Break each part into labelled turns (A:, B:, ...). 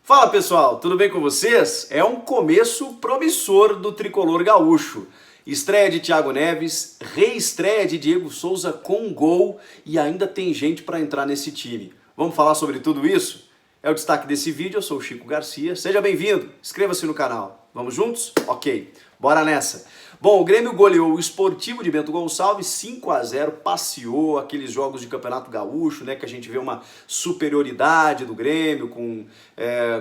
A: Fala pessoal, tudo bem com vocês? É um começo promissor do tricolor gaúcho. Estreia de Thiago Neves, reestreia de Diego Souza com gol e ainda tem gente para entrar nesse time. Vamos falar sobre tudo isso? É o destaque desse vídeo, eu sou o Chico Garcia. Seja bem-vindo, inscreva-se no canal. Vamos juntos? Ok, bora nessa. Bom, o Grêmio goleou o Sportivo de Bento Gonçalves 5-0, passeou aqueles jogos de Campeonato Gaúcho, né, que a gente vê uma superioridade do Grêmio,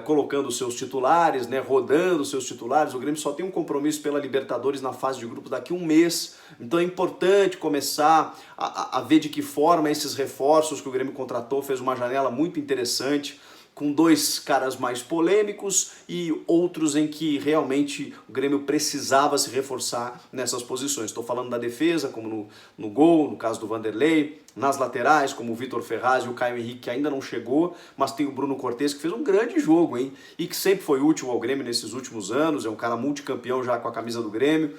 A: colocando os seus titulares, né, rodando os seus titulares. O Grêmio só tem um compromisso pela Libertadores na fase de grupos daqui a um mês, então é importante começar a ver de que forma esses reforços que o Grêmio contratou, fez uma janela muito interessante, com dois caras mais polêmicos e outros em que realmente o Grêmio precisava se reforçar nessas posições. Estou falando da defesa, como no gol, no caso do Vanderlei, nas laterais, como o Vitor Ferraz e o Caio Henrique, que ainda não chegou, mas tem o Bruno Cortes, que fez um grande jogo, hein? E que sempre foi útil ao Grêmio nesses últimos anos, é um cara multicampeão já com a camisa do Grêmio,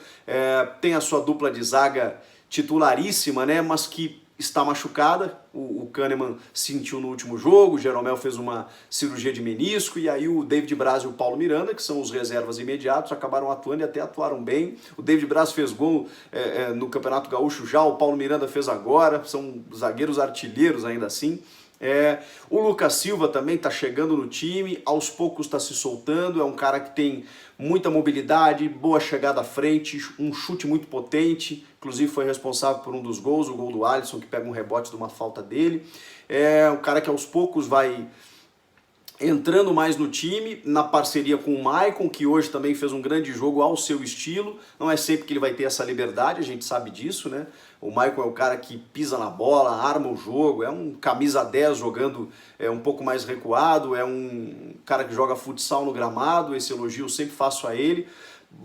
A: tem a sua dupla de zaga titularíssima, né? Mas que está machucada, o Kahneman sentiu no último jogo, o Jeromel fez uma cirurgia de menisco, e aí o David Braz e o Paulo Miranda, que são os reservas imediatos, acabaram atuando e até atuaram bem. O David Braz fez gol no Campeonato Gaúcho já, o Paulo Miranda fez agora, são zagueiros artilheiros ainda assim. O Lucas Silva também está chegando no time, aos poucos está se soltando, é um cara que tem muita mobilidade, boa chegada à frente, um chute muito potente, inclusive foi responsável por um dos gols, o gol do Alisson, que pega um rebote de uma falta dele. É um cara que aos poucos vai entrando mais no time, na parceria com o Maicon, que hoje também fez um grande jogo ao seu estilo. Não é sempre que ele vai ter essa liberdade, a gente sabe disso, né? O Maicon é o cara que pisa na bola, arma o jogo, é um camisa 10 jogando um pouco mais recuado, é um cara que joga futsal no gramado, esse elogio eu sempre faço a ele.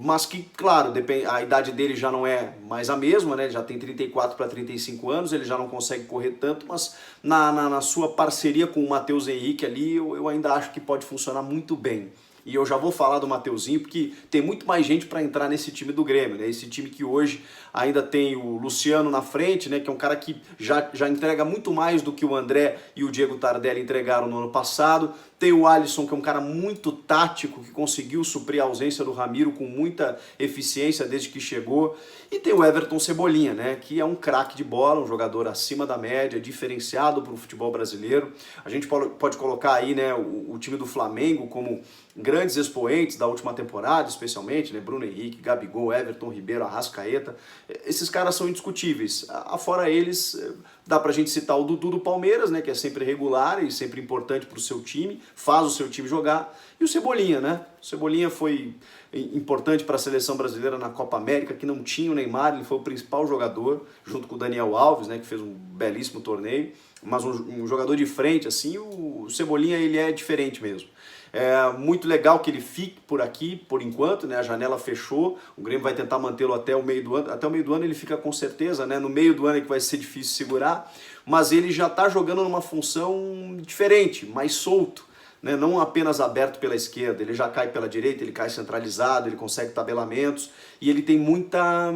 A: Mas que, claro, a idade dele já não é mais a mesma, né? Ele já tem 34 para 35 anos, ele já não consegue correr tanto, mas na sua parceria com o Matheus Henrique ali, eu ainda acho que pode funcionar muito bem. E eu já vou falar do Mateuzinho, porque tem muito mais gente para entrar nesse time do Grêmio, né? Esse time que hoje ainda tem o Luciano na frente, né? Que é um cara que já entrega muito mais do que o André e o Diego Tardelli entregaram no ano passado. Tem o Alisson, que é um cara muito tático, que conseguiu suprir a ausência do Ramiro com muita eficiência desde que chegou. E tem o Everton Cebolinha, né? Que é um craque de bola, um jogador acima da média, diferenciado para o futebol brasileiro. A gente pode colocar aí, né, o time do Flamengo como grandes expoentes da última temporada, especialmente, né? Bruno Henrique, Gabigol, Everton Ribeiro, Arrascaeta. Esses caras são indiscutíveis. Afora eles, dá pra gente citar o Dudu do Palmeiras, né? Que é sempre regular e sempre importante pro seu time, faz o seu time jogar. E o Cebolinha, né? O Cebolinha foi importante para a seleção brasileira na Copa América, que não tinha o Neymar, ele foi o principal jogador, junto com o Daniel Alves, né? Que fez um belíssimo torneio. Mas um jogador de frente, assim, o Cebolinha, ele é diferente mesmo. É muito legal que ele fique por aqui, por enquanto, né? A janela fechou, o Grêmio vai tentar mantê-lo até o meio do ano. Até o meio do ano ele fica com certeza, né? No meio do ano é que vai ser difícil segurar, mas ele já está jogando numa função diferente, mais solto, né? Não apenas aberto pela esquerda, ele já cai pela direita, ele cai centralizado, ele consegue tabelamentos e ele tem muita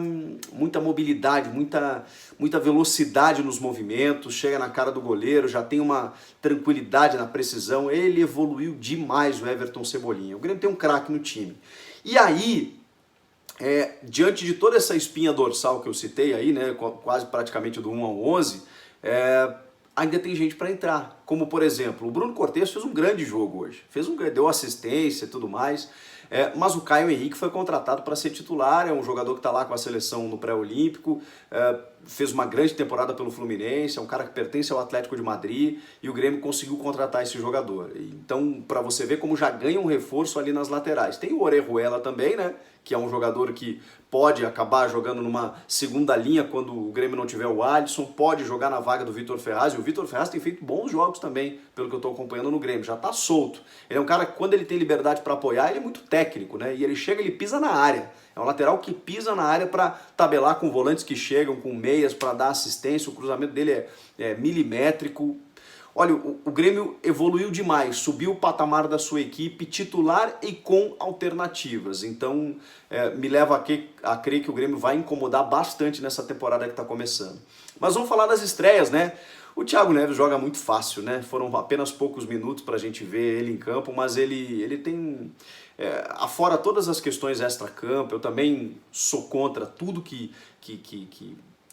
A: mobilidade, muita velocidade nos movimentos, chega na cara do goleiro, já tem uma tranquilidade na precisão. Ele evoluiu demais, o Everton Cebolinha. O Grêmio tem um craque no time. E aí, diante de toda essa espinha dorsal que eu citei aí, né, quase praticamente do 1 ao 11, ainda tem gente para entrar, como por exemplo, o Bruno Cortes fez um grande jogo hoje, deu assistência e tudo mais, mas o Caio Henrique foi contratado para ser titular, é um jogador que está lá com a seleção no pré-olímpico, fez uma grande temporada pelo Fluminense, é um cara que pertence ao Atlético de Madrid e o Grêmio conseguiu contratar esse jogador. Então, para você ver como já ganha um reforço ali nas laterais. Tem o Orejuela também, né? Que é um jogador que pode acabar jogando numa segunda linha quando o Grêmio não tiver o Alisson, pode jogar na vaga do Vitor Ferraz, e o Vitor Ferraz tem feito bons jogos também, pelo que eu estou acompanhando no Grêmio, já está solto. Ele é um cara que quando ele tem liberdade para apoiar, ele é muito técnico, né? E ele chega, ele pisa na área. É um lateral que pisa na área para tabelar com volantes que chegam, com meias para dar assistência, o cruzamento dele é milimétrico. Olha, o Grêmio evoluiu demais, subiu o patamar da sua equipe titular e com alternativas. Então, me leva a crer que o Grêmio vai incomodar bastante nessa temporada que está começando. Mas vamos falar das estreias, né? O Thiago Neves joga muito fácil, né? Foram apenas poucos minutos para a gente ver ele em campo, mas ele tem... afora todas as questões extra-campo, eu também sou contra tudo que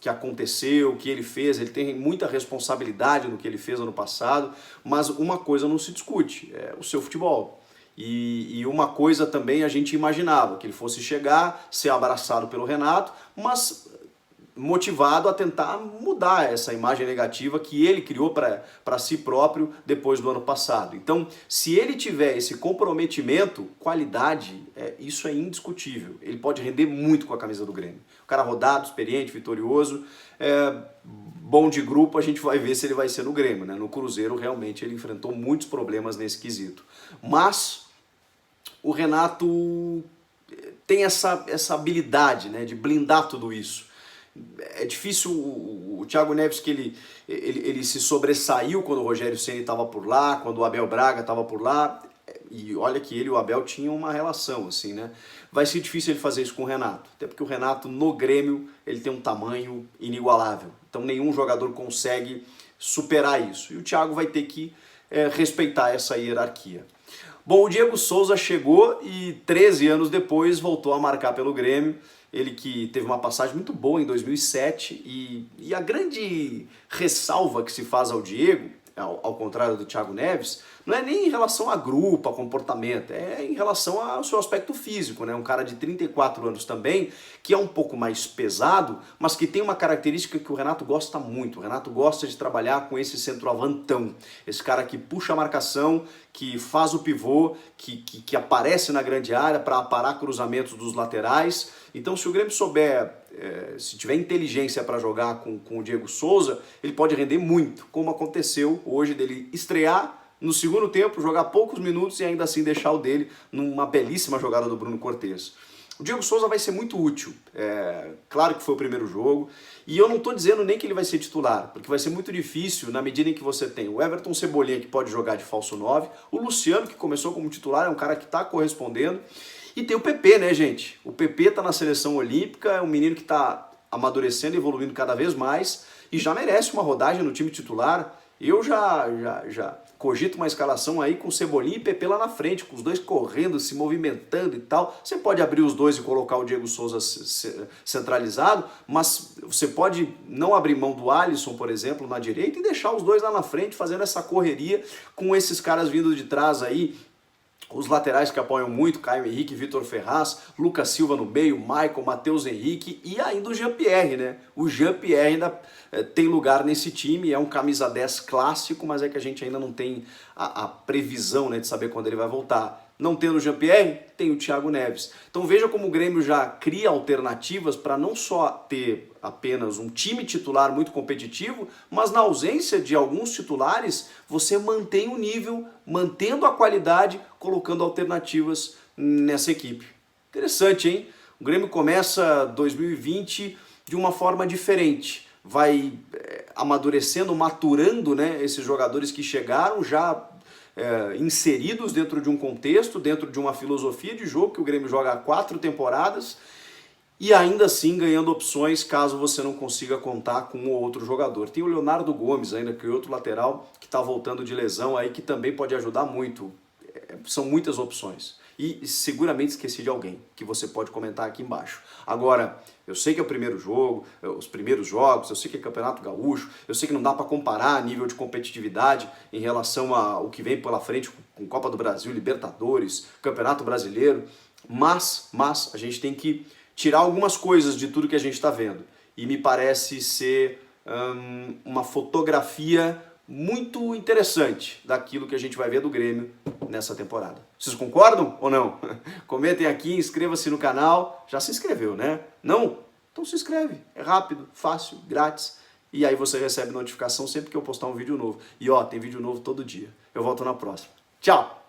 A: aconteceu, que ele fez. Ele tem muita responsabilidade no que ele fez ano passado, mas uma coisa não se discute, é o seu futebol. E uma coisa também a gente imaginava, que ele fosse chegar, ser abraçado pelo Renato, mas motivado a tentar mudar essa imagem negativa que ele criou para si próprio depois do ano passado. Então, se ele tiver esse comprometimento, qualidade, isso é indiscutível. Ele pode render muito com a camisa do Grêmio. O cara rodado, experiente, vitorioso, bom de grupo, a gente vai ver se ele vai ser no Grêmio, né? No Cruzeiro, realmente, ele enfrentou muitos problemas nesse quesito. Mas o Renato tem essa habilidade, né, de blindar tudo isso. É difícil, o Thiago Neves, que ele se sobressaiu quando o Rogério Ceni estava por lá, quando o Abel Braga estava por lá, e olha que ele e o Abel tinham uma relação, assim, né? Vai ser difícil ele fazer isso com o Renato, até porque o Renato no Grêmio, ele tem um tamanho inigualável, então nenhum jogador consegue superar isso, e o Thiago vai ter que respeitar essa hierarquia. Bom, o Diego Souza chegou e 13 anos depois voltou a marcar pelo Grêmio. Ele que teve uma passagem muito boa em 2007 e a grande ressalva que se faz ao Diego, ao contrário do Thiago Neves, não é nem em relação a grupo, a comportamento, é em relação ao seu aspecto físico, né? Um cara de 34 anos também, que é um pouco mais pesado, mas que tem uma característica que o Renato gosta muito. O Renato gosta de trabalhar com esse centroavantão, esse cara que puxa a marcação, que faz o pivô, que aparece na grande área para aparar cruzamentos dos laterais. Então, se o Grêmio souber, se tiver inteligência para jogar com o Diego Souza, ele pode render muito, como aconteceu hoje dele estrear no segundo tempo, jogar poucos minutos e ainda assim deixar o dele numa belíssima jogada do Bruno Cortez. O Diego Souza vai ser muito útil, claro que foi o primeiro jogo, e eu não estou dizendo nem que ele vai ser titular, porque vai ser muito difícil na medida em que você tem o Everton Cebolinha, que pode jogar de falso 9, o Luciano, que começou como titular, é um cara que está correspondendo, e tem o PP, né, gente? O PP está na seleção olímpica, é um menino que está amadurecendo, evoluindo cada vez mais, e já merece uma rodagem no time titular. Eu já cogito uma escalação aí com Cebolinha e PP lá na frente, com os dois correndo, se movimentando e tal. Você pode abrir os dois e colocar o Diego Souza centralizado, mas você pode não abrir mão do Alisson, por exemplo, na direita e deixar os dois lá na frente fazendo essa correria com esses caras vindo de trás aí. Os laterais que apoiam muito, Caio Henrique, Vitor Ferraz, Lucas Silva no meio, Michael, Matheus Henrique e ainda o Jean-Pierre, né? O Jean-Pierre ainda tem lugar nesse time, é um camisa 10 clássico, mas é que a gente ainda não tem a previsão, né, de saber quando ele vai voltar. Não tendo o Jean-Pierre, tem o Thiago Neves. Então veja como o Grêmio já cria alternativas para não só ter apenas um time titular muito competitivo, mas na ausência de alguns titulares, você mantém o nível, mantendo a qualidade, colocando alternativas nessa equipe. Interessante, hein? O Grêmio começa 2020 de uma forma diferente. Vai amadurecendo, maturando, né, esses jogadores que chegaram já inseridos dentro de um contexto, dentro de uma filosofia de jogo que o Grêmio joga há 4 temporadas e ainda assim ganhando opções caso você não consiga contar com um ou outro jogador. Tem o Leonardo Gomes ainda, que é outro lateral que está voltando de lesão aí, que também pode ajudar muito. São muitas opções. E seguramente esqueci de alguém, que você pode comentar aqui embaixo. Agora, eu sei que é o primeiro jogo, os primeiros jogos, eu sei que é Campeonato Gaúcho, eu sei que não dá para comparar nível de competitividade em relação ao que vem pela frente com Copa do Brasil, Libertadores, Campeonato Brasileiro, mas a gente tem que tirar algumas coisas de tudo que a gente está vendo. E me parece ser uma fotografia muito interessante daquilo que a gente vai ver do Grêmio nessa temporada. Vocês concordam ou não? Comentem aqui, inscreva-se no canal. Já se inscreveu, né? Não? Então se inscreve. É rápido, fácil, grátis. E aí você recebe notificação sempre que eu postar um vídeo novo. E ó, tem vídeo novo todo dia. Eu volto na próxima. Tchau!